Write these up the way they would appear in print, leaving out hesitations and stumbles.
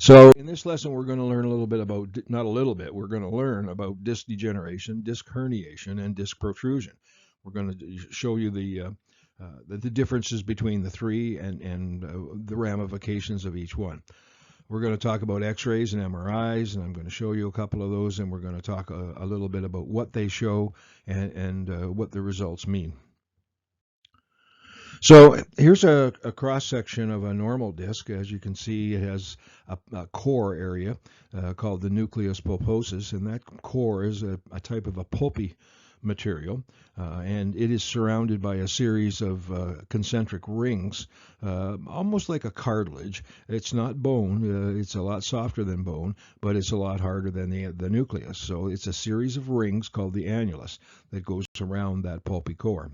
So in this lesson, we're going to learn a little bit about, not a little bit, we're going to learn about disc degeneration, disc herniation, and disc protrusion. We're going to show you the differences between the three and the ramifications of each one. We're going to talk about x-rays and MRIs, and I'm going to show you a couple of those, and we're going to talk a little bit about what they show and what the results mean. So here's a cross-section of a normal disc. As you can see, it has a core area called the nucleus pulposus, and that core is a type of a pulpy material, and it is surrounded by a series of concentric rings, almost like a cartilage. It's not bone, it's a lot softer than bone, but it's a lot harder than the nucleus. So it's a series of rings called the annulus that goes around that pulpy core.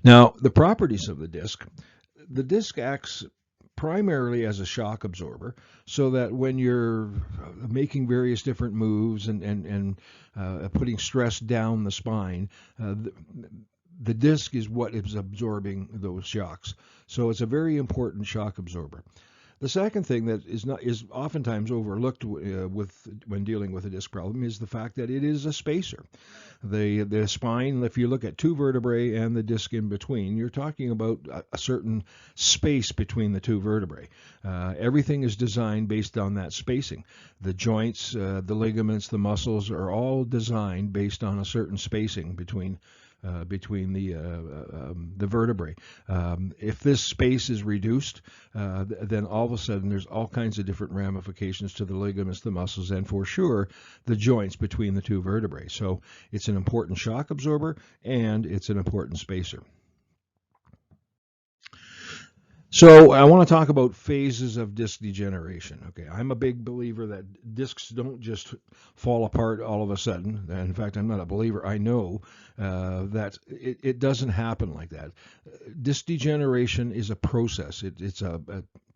Now, the properties of the disc acts primarily as a shock absorber, so that when you're making various different moves and putting stress down the spine, the disc is what is absorbing those shocks. So it's a very important shock absorber. The second thing that is oftentimes overlooked when dealing with a disc problem is the fact that it is a spacer. The spine, if you look at two vertebrae and the disc in between, you're talking about a certain space between the two vertebrae. Everything is designed based on that spacing. The joints, the ligaments, the muscles are all designed based on a certain spacing between the vertebrae. If this space is reduced, then all of a sudden there's all kinds of different ramifications to the ligaments, the muscles, and for sure the joints between the two vertebrae. So it's an important shock absorber and it's an important spacer. So I want to talk about phases of disc degeneration. Okay, I'm a big believer that discs don't just fall apart all of a sudden. In fact, I'm not a believer. I know that it doesn't happen like that. Disc degeneration is a process. It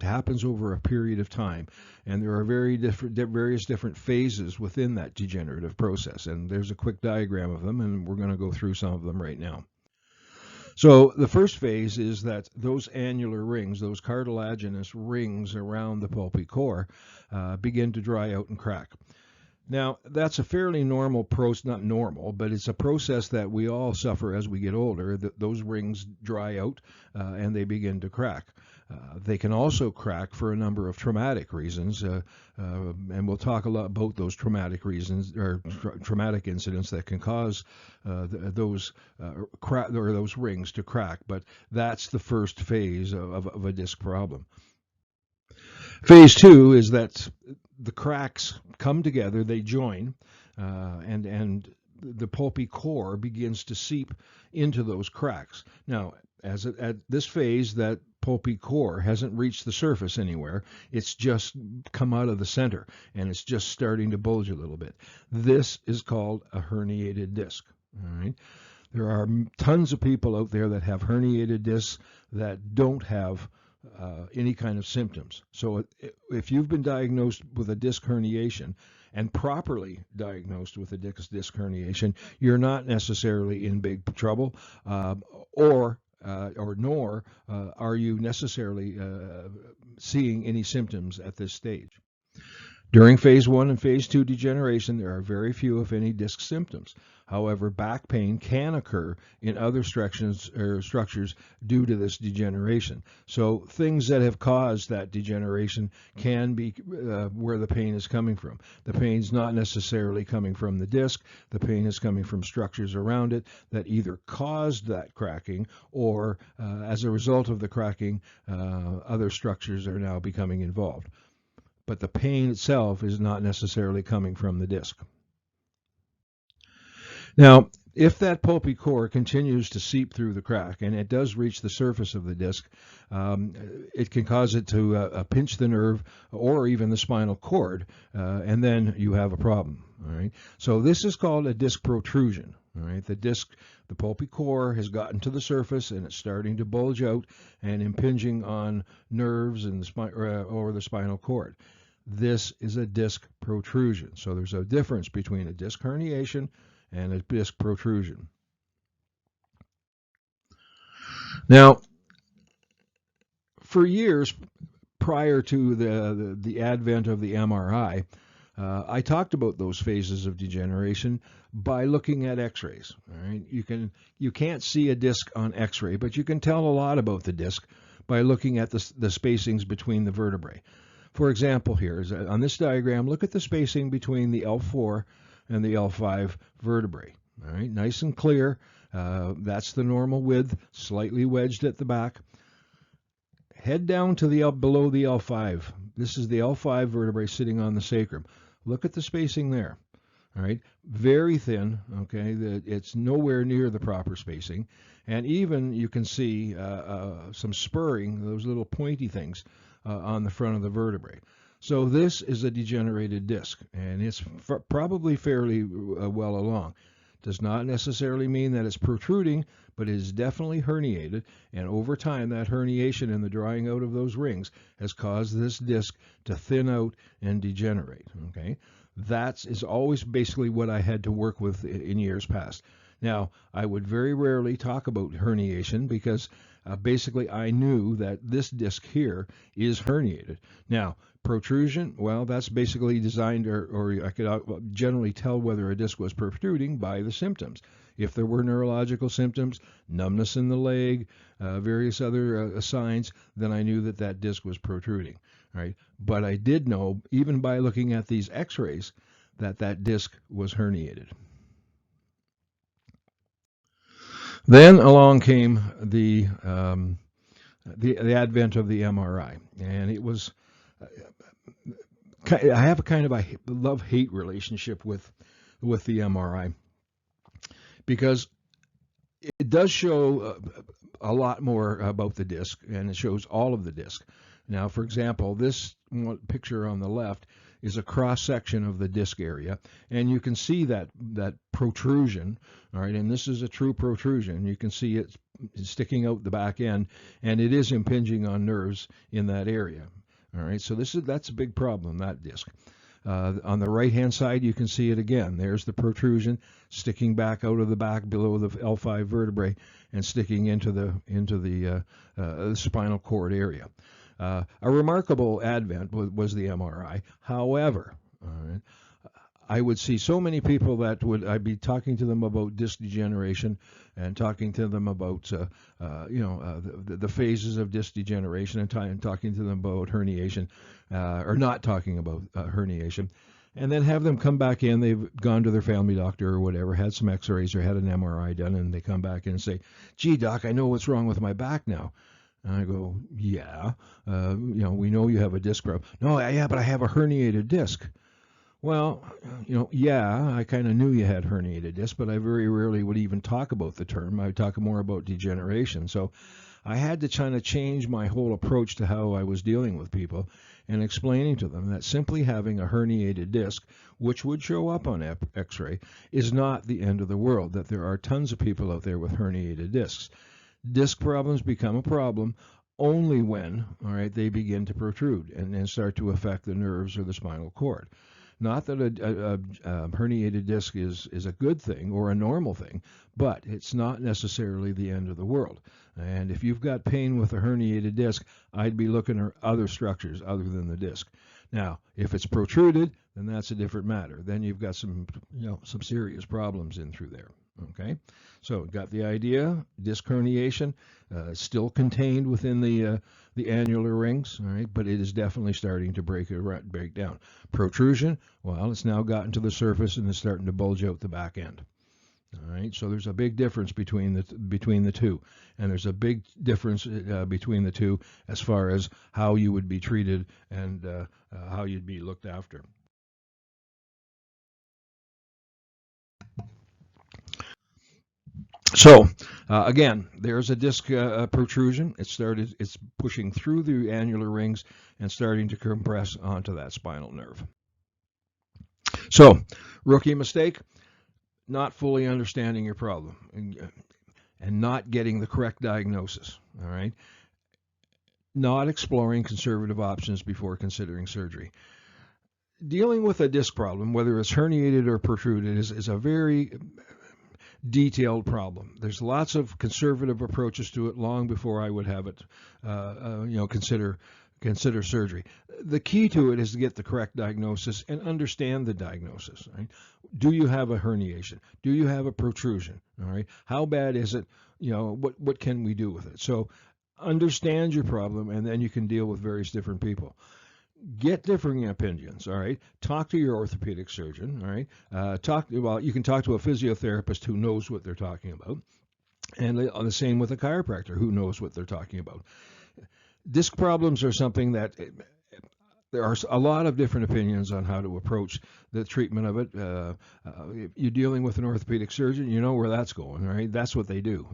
happens over a period of time, and there are various different phases within that degenerative process. And there's a quick diagram of them, and we're going to go through some of them right now. So the first phase is that those annular rings, those cartilaginous rings around the pulpy core, begin to dry out and crack. Now, that's a fairly normal process, not normal, but it's a process that we all suffer as we get older. Those rings dry out and they begin to crack. They can also crack for a number of traumatic reasons, and we'll talk a lot about those traumatic reasons or traumatic incidents that can cause those rings to crack. But that's the first phase of a disc problem. Phase two is that the cracks come together, they join, and the pulpy core begins to seep into those cracks. Now, at this phase, that pulpy core hasn't reached the surface anywhere. It's just come out of the center, and it's just starting to bulge a little bit. This is called a herniated disc. All right. There are tons of people out there that have herniated discs that don't have any kind of symptoms. So if you've been diagnosed with a disc herniation and properly diagnosed with a disc herniation, you're not necessarily in big trouble, nor are you necessarily seeing any symptoms at this stage. During phase 1 and phase 2 degeneration, there are very few, if any, disc symptoms. However, back pain can occur in other structures due to this degeneration. So things that have caused that degeneration can be where the pain is coming from. The pain is not necessarily coming from the disc. The pain is coming from structures around it that either caused that cracking or as a result of the cracking, other structures are now becoming involved. But the pain itself is not necessarily coming from the disc. Now, if that pulpy core continues to seep through the crack and it does reach the surface of the disc, it can cause it to pinch the nerve or even the spinal cord, and then you have a problem. All right. So this is called a disc protrusion. All right. The pulpy core has gotten to the surface and it's starting to bulge out and impinging on nerves and or the spinal cord. This is a disc protrusion. So there's a difference between a disc herniation and a disc protrusion. Now, for years, prior to the advent of the MRI, I talked about those phases of degeneration by looking at X-rays. All right, you can't see a disc on X-ray, but you can tell a lot about the disc by looking at the spacings between the vertebrae. For example, here is on this diagram, look at the spacing between the L4 and the L5 vertebrae. All right, nice and clear. That's the normal width, slightly wedged at the back. Head down to the below the L5. This is the L5 vertebrae sitting on the sacrum. Look at the spacing there. All right, very thin. Okay, it's nowhere near the proper spacing, and even you can see some spurring, those little pointy things on the front of the vertebrae. So this is a degenerated disc, and it's probably fairly well along. Does not necessarily mean that it's protruding, but it is definitely herniated, and over time that herniation and the drying out of those rings has caused this disc to thin out and degenerate. Okay, that is always basically what I had to work with in years past. Now, I would very rarely talk about herniation because basically I knew that this disc here is herniated. Now, protrusion, well, that's basically designed, or I could generally tell whether a disc was protruding by the symptoms. If there were neurological symptoms, numbness in the leg, various other signs, then I knew that that disc was protruding. Right? But I did know, even by looking at these X-rays, that that disc was herniated. Then along came the advent of the MRI, and it was I have a kind of a love-hate relationship with the MRI because it does show a lot more about the disc, and it shows all of the disc. Now, for example, this picture on the left is a cross-section of the disc area, and you can see that protrusion, all right, and this is a true protrusion. You can see it sticking out the back end, and it is impinging on nerves in that area, all right, so that's a big problem, that disc. On the right-hand side, you can see it again. There's the protrusion sticking back out of the back below the L5 vertebrae and sticking into the spinal cord area. A remarkable advent was the MRI. However, I would see so many people that I'd be talking to them about disc degeneration and talking to them about the phases of disc degeneration and talking to them about herniation, or not talking about herniation, and then have them come back in. They've gone to their family doctor or whatever, had some X-rays or had an MRI done, and they come back in and say, "Gee, doc, I know what's wrong with my back now." And I go, "Yeah, we know you have a disc problem." "No, yeah, but I have a herniated disc." Well, yeah, I kind of knew you had herniated disc, but I very rarely would even talk about the term. I would talk more about degeneration. So I had to kind of change my whole approach to how I was dealing with people and explaining to them that simply having a herniated disc, which would show up on X-ray, is not the end of the world, that there are tons of people out there with herniated discs. Disc problems become a problem only when, all right, they begin to protrude and start to affect the nerves or the spinal cord. Not that a herniated disc is a good thing or a normal thing, but it's not necessarily the end of the world. And if you've got pain with a herniated disc, I'd be looking at other structures other than the disc. Now, if it's protruded, then that's a different matter. Then you've got some serious problems in through there. Okay, so got the idea. Disc herniation still contained within the annular rings, all right, but it is definitely starting to break down. Protrusion, well, it's now gotten to the surface and is starting to bulge out the back end. All right, so there's a big difference between the two, and there's a big difference between the two as far as how you would be treated and how you'd be looked after. So again, there's a disc protrusion. It's pushing through the annular rings and starting to compress onto that spinal nerve. So, rookie mistake, not fully understanding your problem and not getting the correct diagnosis, all right? Not exploring conservative options before considering surgery. Dealing with a disc problem, whether it's herniated or protruded, is a very detailed problem. There's lots of conservative approaches to it long before I would have it, consider consider surgery. The key to it is to get the correct diagnosis and understand the diagnosis. Right? Do you have a herniation? Do you have a protrusion? All right. How bad is it? What can we do with it? So understand your problem, and then you can deal with various different people. Get differing opinions. All right. Talk to your orthopedic surgeon. All right. You can talk to a physiotherapist who knows what they're talking about, and the same with a chiropractor who knows what they're talking about. Disc problems are something that there are a lot of different opinions on how to approach the treatment of it. If you're dealing with an orthopedic surgeon, you know where that's going, right? That's what they do.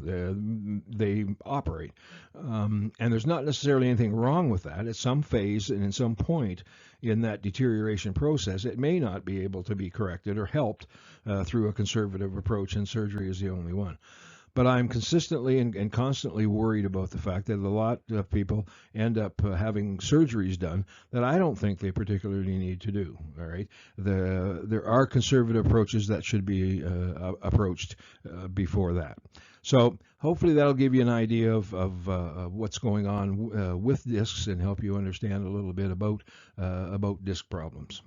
They operate. And there's not necessarily anything wrong with that. At some phase and in some point in that deterioration process, it may not be able to be corrected or helped through a conservative approach, and surgery is the only one. But I'm consistently and constantly worried about the fact that a lot of people end up having surgeries done that I don't think they particularly need to do. All right, there are conservative approaches that should be approached before that. So hopefully that'll give you an idea of what's going on with discs and help you understand a little bit about disc problems.